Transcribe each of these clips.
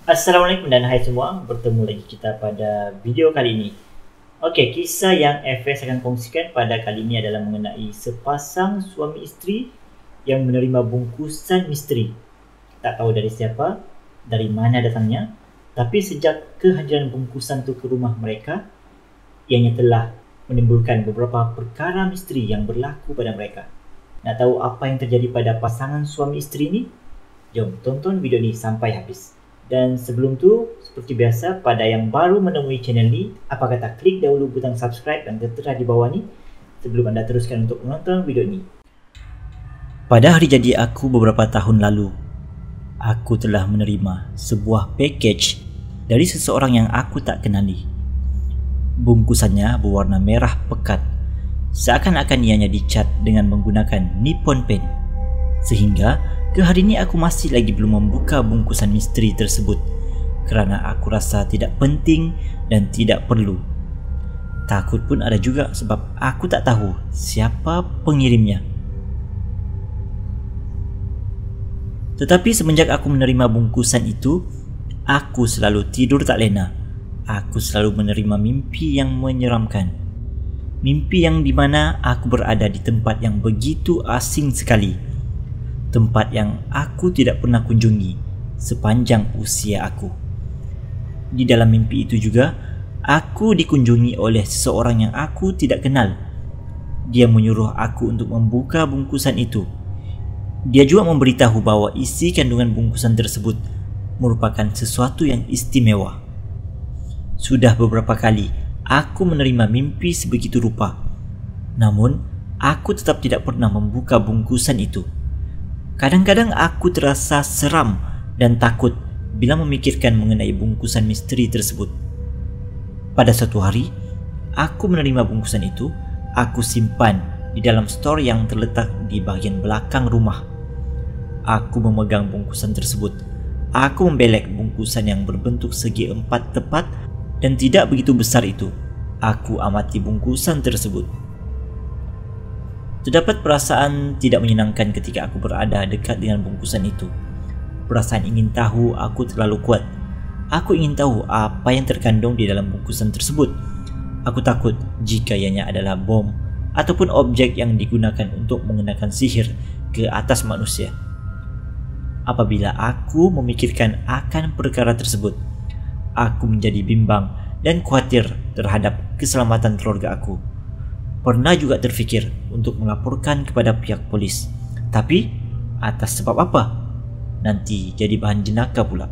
Assalamualaikum dan hai semua, bertemu lagi kita pada video kali ini. Okey, kisah yang FS akan kongsikan pada kali ini adalah mengenai sepasang suami isteri yang menerima bungkusan misteri. Tak tahu dari siapa, dari mana datangnya, tapi sejak kehadiran bungkusan itu ke rumah mereka, ianya telah menimbulkan beberapa perkara misteri yang berlaku pada mereka. Nak tahu apa yang terjadi pada pasangan suami isteri ini? Jom tonton video ini sampai habis. Dan sebelum tu, seperti biasa, pada yang baru menemui channel ni, apa kata klik dahulu butang subscribe dan tertera di bawah ni sebelum anda teruskan untuk menonton video ni. Pada hari jadi aku beberapa tahun lalu, aku telah menerima sebuah package dari seseorang yang aku tak kenali. Bungkusannya berwarna merah pekat, seakan-akan ianya dicat dengan menggunakan Nippon pen. Sehingga ke hari ini aku masih lagi belum membuka bungkusan misteri tersebut kerana aku rasa tidak penting dan tidak perlu. Takut pun ada juga sebab aku tak tahu siapa pengirimnya. Tetapi semenjak aku menerima bungkusan itu, aku selalu tidur tak lena. Aku selalu menerima mimpi yang menyeramkan. Mimpi yang dimana aku berada di tempat yang begitu asing sekali. Tempat yang aku tidak pernah kunjungi sepanjang usia aku. Di dalam mimpi itu juga, aku dikunjungi oleh seseorang yang aku tidak kenal. Dia menyuruh aku untuk membuka bungkusan itu. Dia juga memberitahu bahwa isi kandungan bungkusan tersebut merupakan sesuatu yang istimewa. Sudah beberapa kali aku menerima mimpi sebegitu rupa. Namun, aku tetap tidak pernah membuka bungkusan itu. Kadang-kadang aku terasa seram dan takut bila memikirkan mengenai bungkusan misteri tersebut. Pada suatu hari, aku menerima bungkusan itu. Aku simpan di dalam stor yang terletak di bahagian belakang rumah. Aku memegang bungkusan tersebut. Aku membelek bungkusan yang berbentuk segi empat tepat dan tidak begitu besar itu. Aku amati bungkusan tersebut. Terdapat perasaan tidak menyenangkan ketika aku berada dekat dengan bungkusan itu. Perasaan ingin tahu aku terlalu kuat. Aku ingin tahu apa yang terkandung di dalam bungkusan tersebut. Aku takut jika ianya adalah bom ataupun objek yang digunakan untuk mengenakan sihir ke atas manusia. Apabila aku memikirkan akan perkara tersebut, aku menjadi bimbang dan khawatir terhadap keselamatan keluarga aku. Pernah juga terfikir untuk melaporkan kepada pihak polis. Tapi, atas sebab apa? Nanti jadi bahan jenaka pula.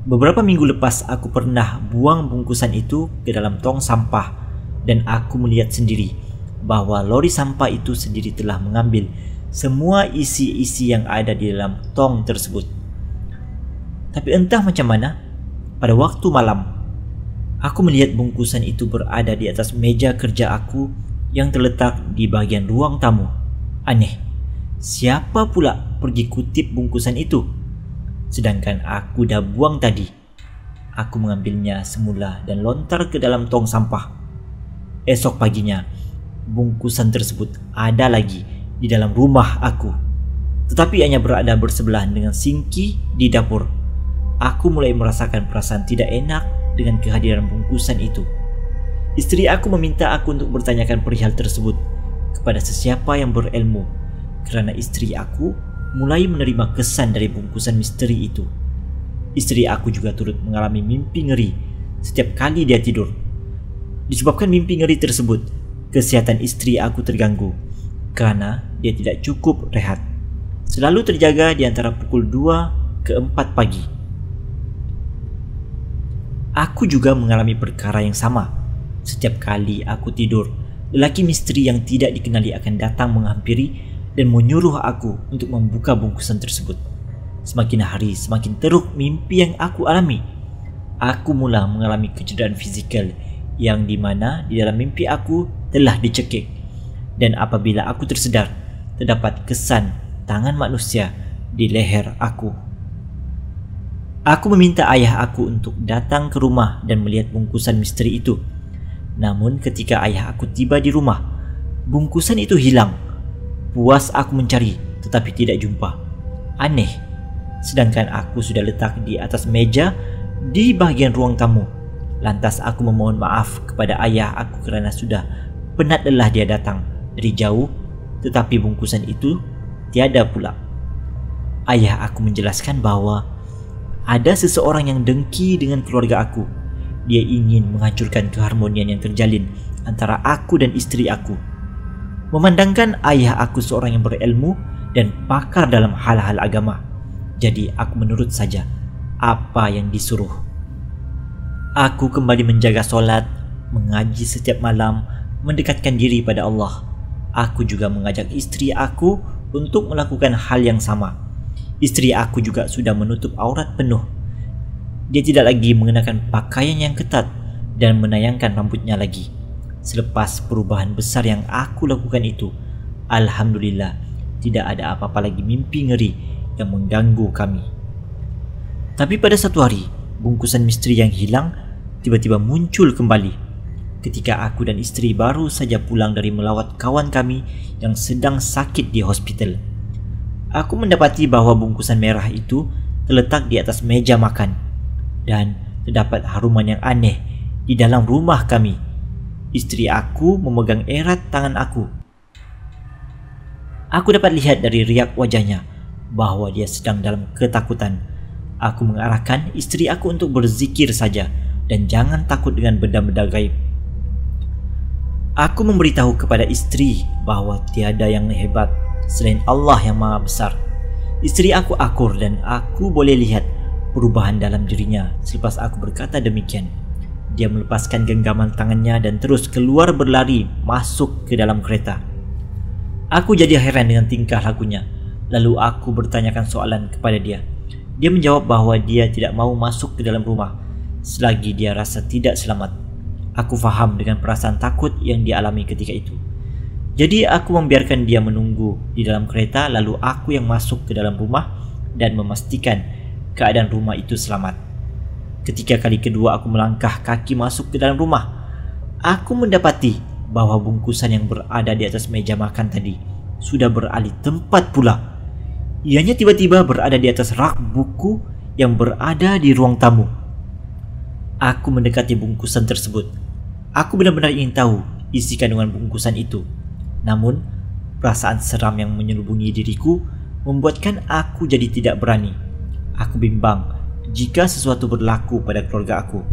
Beberapa minggu lepas aku pernah buang bungkusan itu ke dalam tong sampah dan aku melihat sendiri bahawa lori sampah itu sendiri telah mengambil semua isi-isi yang ada di dalam tong tersebut. Tapi entah macam mana, pada waktu malam, aku melihat bungkusan itu berada di atas meja kerja aku yang terletak di bahagian ruang tamu. Aneh, siapa pula pergi kutip bungkusan itu? Sedangkan aku dah buang tadi. Aku mengambilnya semula dan lontar ke dalam tong sampah. Esok paginya, bungkusan tersebut ada lagi di dalam rumah aku. Tetapi hanya berada bersebelahan dengan sinki di dapur. Aku mulai merasakan perasaan tidak enak dengan kehadiran bungkusan itu. Isteri aku meminta aku untuk bertanyakan perihal tersebut kepada sesiapa yang berilmu, kerana isteri aku mulai menerima kesan dari bungkusan misteri itu. Isteri aku juga turut mengalami mimpi ngeri setiap kali dia tidur. Disebabkan mimpi ngeri tersebut, kesihatan isteri aku terganggu kerana dia tidak cukup rehat. Selalu terjaga di antara pukul 2 ke 4 pagi. Aku juga mengalami perkara yang sama. Setiap kali aku tidur, lelaki misteri yang tidak dikenali akan datang menghampiri dan menyuruh aku untuk membuka bungkusan tersebut. Semakin hari semakin teruk mimpi yang aku alami. Aku mula mengalami kecederaan fizikal yang dimana di dalam mimpi aku telah dicekik. Dan apabila aku tersedar, terdapat kesan tangan manusia di leher aku. Aku meminta ayah aku untuk datang ke rumah dan melihat bungkusan misteri itu. Namun ketika ayah aku tiba di rumah, bungkusan itu hilang. Puas aku mencari tetapi tidak jumpa. Aneh, sedangkan aku sudah letak di atas meja di bahagian ruang tamu. Lantas aku memohon maaf kepada ayah aku kerana sudah penat lelah dia datang dari jauh, tetapi bungkusan itu tiada pula. Ayah aku menjelaskan bahawa ada seseorang yang dengki dengan keluarga aku. Dia ingin menghancurkan keharmonian yang terjalin antara aku dan isteri aku. Memandangkan ayah aku seorang yang berilmu dan pakar dalam hal-hal agama, jadi aku menurut saja apa yang disuruh. Aku kembali menjaga solat, mengaji setiap malam, mendekatkan diri pada Allah. Aku juga mengajak isteri aku untuk melakukan hal yang sama. Isteri aku juga sudah menutup aurat penuh. Dia tidak lagi mengenakan pakaian yang ketat dan menayangkan rambutnya lagi. Selepas perubahan besar yang aku lakukan itu, alhamdulillah, tidak ada apa-apa lagi mimpi ngeri yang mengganggu kami. Tapi pada satu hari, bungkusan misteri yang hilang tiba-tiba muncul kembali. Ketika aku dan isteri baru saja pulang dari melawat kawan kami yang sedang sakit di hospital, aku mendapati bahawa bungkusan merah itu terletak di atas meja makan dan terdapat haruman yang aneh di dalam rumah kami. Isteri aku memegang erat tangan aku. Aku dapat lihat dari riak wajahnya bahawa dia sedang dalam ketakutan. Aku mengarahkan isteri aku untuk berzikir saja dan jangan takut dengan benda-benda gaib. Aku memberitahu kepada isteri bahawa tiada yang hebat selain Allah yang Maha Besar. Isteri aku akur dan aku boleh lihat perubahan dalam dirinya selepas aku berkata demikian. Dia melepaskan genggaman tangannya dan terus keluar berlari masuk ke dalam kereta. Aku jadi heran dengan tingkah lakunya. Lalu aku bertanyakan soalan kepada dia. Dia menjawab bahawa dia tidak mau masuk ke dalam rumah selagi dia rasa tidak selamat. Aku faham dengan perasaan takut yang dia alami ketika itu. Jadi aku membiarkan dia menunggu di dalam kereta, lalu aku yang masuk ke dalam rumah dan memastikan keadaan rumah itu selamat. Ketika kali kedua aku melangkah kaki masuk ke dalam rumah, aku mendapati bahawa bungkusan yang berada di atas meja makan tadi sudah beralih tempat pula. Ianya tiba-tiba berada di atas rak buku yang berada di ruang tamu. Aku mendekati bungkusan tersebut. Aku benar-benar ingin tahu isi kandungan bungkusan itu. Namun, perasaan seram yang menyelubungi diriku membuatkan aku jadi tidak berani. Aku bimbang jika sesuatu berlaku pada keluarga aku.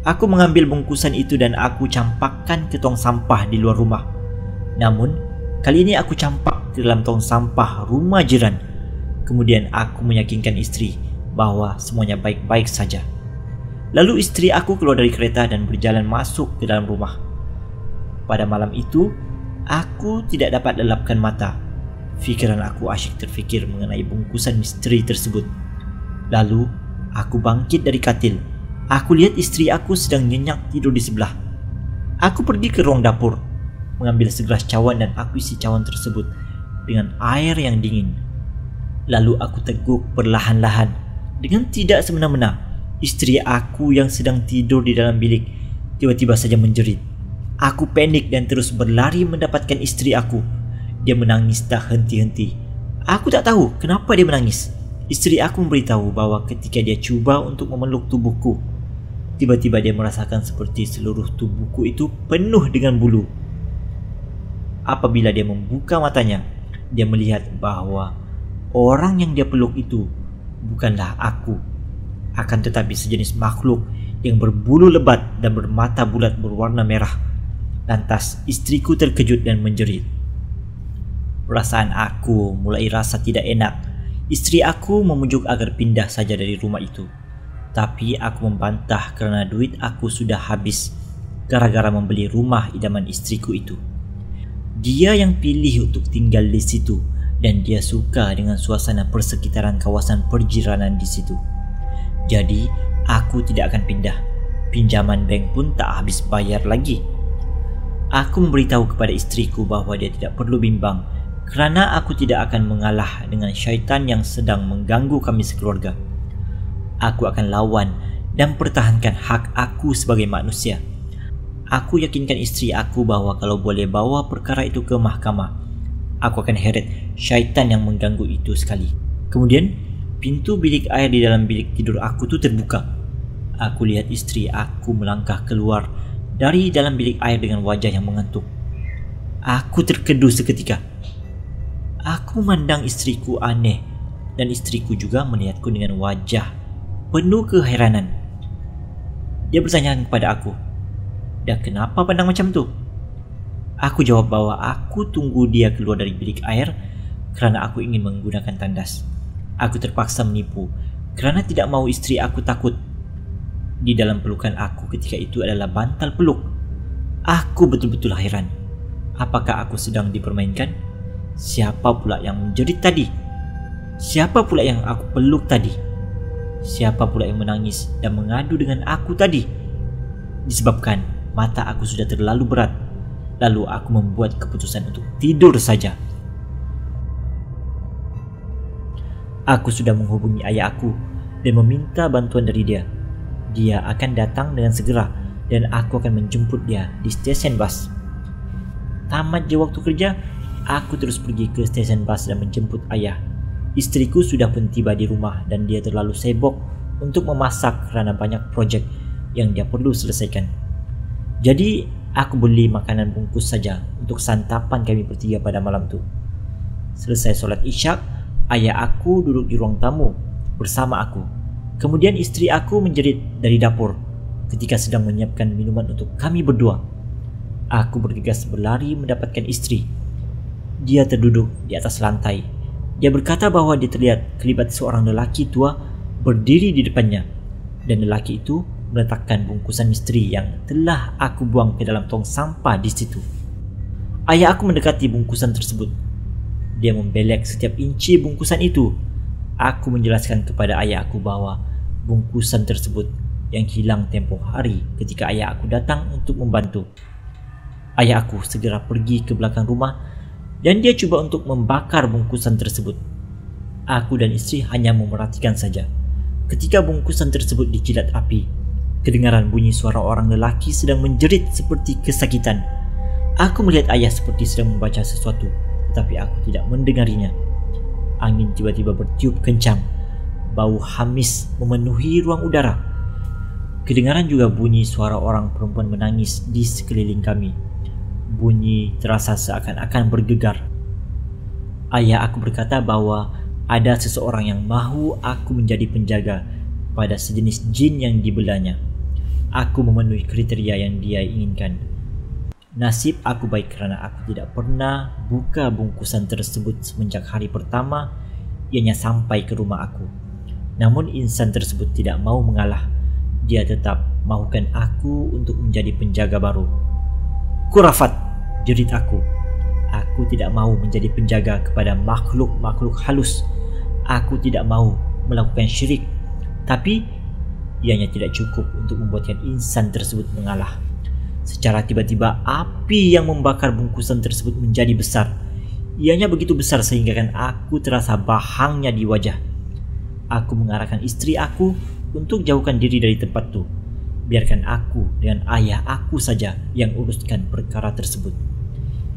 Aku mengambil bungkusan itu dan aku campakkan ke tong sampah di luar rumah. Namun, kali ini aku campak ke dalam tong sampah rumah jiran. Kemudian aku meyakinkan isteri bahawa semuanya baik-baik saja. Lalu isteri aku keluar dari kereta dan berjalan masuk ke dalam rumah. Pada malam itu, aku tidak dapat lelapkan mata. Fikiran aku asyik terfikir mengenai bungkusan misteri tersebut. Lalu, aku bangkit dari katil. Aku lihat isteri aku sedang nyenyak tidur di sebelah. Aku pergi ke ruang dapur, mengambil segelas cawan dan aku isi cawan tersebut dengan air yang dingin. Lalu aku teguk perlahan-lahan. Dengan tidak semena-mena, isteri aku yang sedang tidur di dalam bilik tiba-tiba saja menjerit. Aku panik dan terus berlari mendapatkan isteri aku. Dia menangis tak henti-henti. Aku tak tahu kenapa dia menangis. Isteri aku memberitahu bahawa ketika dia cuba untuk memeluk tubuhku, tiba-tiba dia merasakan seperti seluruh tubuhku itu penuh dengan bulu. Apabila dia membuka matanya, dia melihat bahawa orang yang dia peluk itu bukanlah aku, akan tetapi sejenis makhluk yang berbulu lebat dan bermata bulat berwarna merah. Lantas istriku terkejut dan menjerit. Perasaan aku mulai rasa tidak enak. Isteri aku memujuk agar pindah saja dari rumah itu. Tapi aku membantah kerana duit aku sudah habis gara-gara membeli rumah idaman istriku itu. Dia yang pilih untuk tinggal di situ dan dia suka dengan suasana persekitaran kawasan perjiranan di situ. Jadi, aku tidak akan pindah. Pinjaman bank pun tak habis bayar lagi. Aku memberitahu kepada istriku bahawa dia tidak perlu bimbang kerana aku tidak akan mengalah dengan syaitan yang sedang mengganggu kami sekeluarga. Aku akan lawan dan pertahankan hak aku sebagai manusia. Aku yakinkan isteri aku bahawa kalau boleh bawa perkara itu ke mahkamah, aku akan heret syaitan yang mengganggu itu sekali. Kemudian pintu bilik air di dalam bilik tidur aku tuh terbuka. Aku lihat istri aku melangkah keluar dari dalam bilik air dengan wajah yang mengantuk. Aku terkedu seketika. Aku memandang istriku aneh dan istriku juga melihatku dengan wajah penuh keheranan. Dia bertanya kepada aku, "Dan kenapa pandang macam tu?" Aku jawab bahwa aku tunggu dia keluar dari bilik air kerana aku ingin menggunakan tandas. Aku terpaksa menipu kerana tidak mahu istri aku takut. Di dalam pelukan aku ketika itu adalah bantal peluk. Aku betul-betul heran. Apakah aku sedang dipermainkan? Siapa pula yang menjerit tadi? Siapa pula yang aku peluk tadi? Siapa pula yang menangis dan mengadu dengan aku tadi? Disebabkan mata aku sudah terlalu berat, lalu aku membuat keputusan untuk tidur saja. Aku sudah menghubungi ayah aku dan meminta bantuan dari dia. Dia akan datang dengan segera dan aku akan menjemput dia di stesen bas. Tamat je waktu kerja, aku terus pergi ke stesen bas dan menjemput ayah. Istriku sudah pun tiba di rumah dan dia terlalu sibuk untuk memasak kerana banyak projek yang dia perlu selesaikan. Jadi, aku beli makanan bungkus saja untuk santapan kami bertiga pada malam tu. Selesai solat isyak, ayah aku duduk di ruang tamu bersama aku. Kemudian istri aku menjerit dari dapur ketika sedang menyiapkan minuman untuk kami berdua. Aku bergegas berlari mendapatkan istri. Dia terduduk di atas lantai. Dia berkata bahwa dia terlihat kelibat seorang lelaki tua berdiri di depannya, dan lelaki itu meletakkan bungkusan misteri yang telah aku buang ke dalam tong sampah di situ. Ayah aku mendekati bungkusan tersebut. Dia membelek setiap inci bungkusan itu. Aku menjelaskan kepada ayah aku bahwa bungkusan tersebut yang hilang tempoh hari ketika ayah aku datang untuk membantu. Ayah aku segera pergi ke belakang rumah dan dia cuba untuk membakar bungkusan tersebut. Aku dan istri hanya memerhatikan saja. Ketika bungkusan tersebut dijilat api, kedengaran bunyi suara orang lelaki sedang menjerit seperti kesakitan. Aku melihat ayah seperti sedang membaca sesuatu, tetapi aku tidak mendengarinya. Angin tiba-tiba bertiup kencang. Bau hamis memenuhi ruang udara. Kedengaran juga bunyi suara orang perempuan menangis di sekeliling kami. Bunyi terasa seakan-akan bergegar. Ayah aku berkata bahwa ada seseorang yang mahu aku menjadi penjaga pada sejenis jin yang dibelanya. Aku memenuhi kriteria yang dia inginkan. Nasib aku baik kerana aku tidak pernah buka bungkusan tersebut semenjak hari pertama ianya sampai ke rumah aku. Namun insan tersebut tidak mau mengalah. Dia tetap mahukan aku untuk menjadi penjaga baru. "Kurafat," jerit aku. Aku tidak mahu menjadi penjaga kepada makhluk-makhluk halus. Aku tidak mahu melakukan syirik. Tapi ianya tidak cukup untuk membuatkan insan tersebut mengalah. Secara tiba-tiba api yang membakar bungkusan tersebut menjadi besar. Ianya begitu besar sehingga kan aku terasa bahangnya di wajah. Aku mengarahkan istri aku untuk jauhkan diri dari tempat itu. Biarkan aku dengan ayah aku saja yang uruskan perkara tersebut.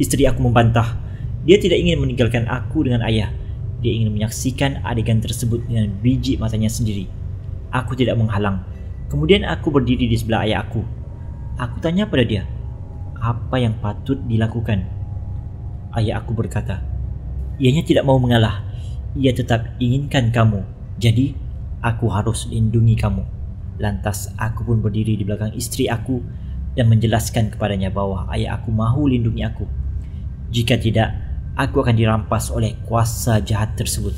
Istri aku membantah. Dia tidak ingin meninggalkan aku dengan ayah. Dia ingin menyaksikan adegan tersebut dengan biji matanya sendiri. Aku tidak menghalang. Kemudian aku berdiri di sebelah ayah aku. Aku tanya pada dia, apa yang patut dilakukan? Ayah aku berkata, ianya tidak mau mengalah. Ia tetap inginkan kamu. Jadi, aku harus lindungi kamu. Lantas aku pun berdiri di belakang istri aku dan menjelaskan kepadanya bahwa ayah aku mahu lindungi aku. Jika tidak, aku akan dirampas oleh kuasa jahat tersebut.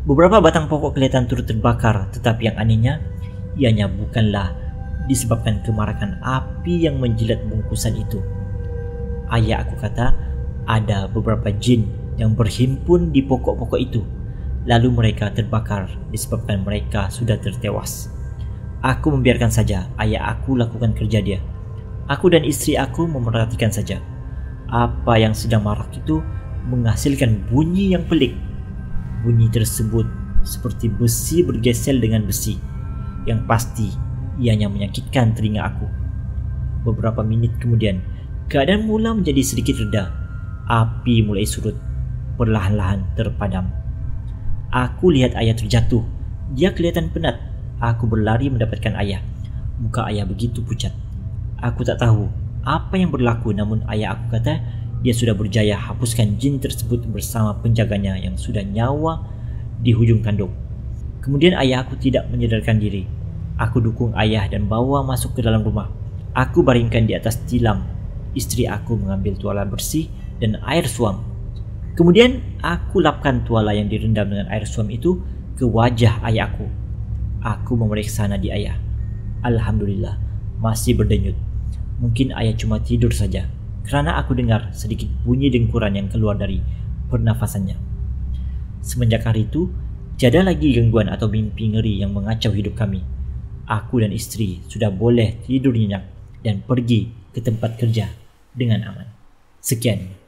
Beberapa batang pokok kelihatan turut terbakar, tetapi yang anehnya, ianya bukanlah disebabkan kemarakan api yang menjilat bungkusan itu. Ayah aku kata, ada beberapa jin yang berhimpun di pokok-pokok itu. Lalu mereka terbakar disebabkan mereka sudah tertewas. Aku membiarkan saja ayah aku lakukan kerja dia. Aku dan istri aku memerhatikan saja. Apa yang sedang marak itu menghasilkan bunyi yang pelik. Bunyi tersebut seperti besi bergesel dengan besi. Yang pasti ianya menyakitkan telinga aku. Beberapa menit kemudian, keadaan mula menjadi sedikit reda. Api mulai surut, perlahan-lahan terpadam. Aku lihat ayah terjatuh. Dia kelihatan penat. Aku berlari mendapatkan ayah. Muka ayah begitu pucat. Aku tak tahu apa yang berlaku, namun ayah aku kata dia sudah berjaya hapuskan jin tersebut bersama penjaganya yang sudah nyawa di hujung kandung. Kemudian ayah aku tidak menyadarkan diri. Aku dukung ayah dan bawa masuk ke dalam rumah. Aku baringkan di atas tilam. Istri aku mengambil tuala bersih dan air suam. Kemudian aku lapkan tuala yang direndam dengan air suam itu ke wajah ayah aku. Aku memeriksa nadi ayah. Alhamdulillah, masih berdenyut. Mungkin ayah cuma tidur saja, karena aku dengar sedikit bunyi dengkuran yang keluar dari pernafasannya. Semenjak hari itu, tiada lagi gangguan atau mimpi ngeri yang mengacau hidup kami. Aku dan istri sudah boleh tidur nyenyak dan pergi ke tempat kerja dengan aman. Sekian.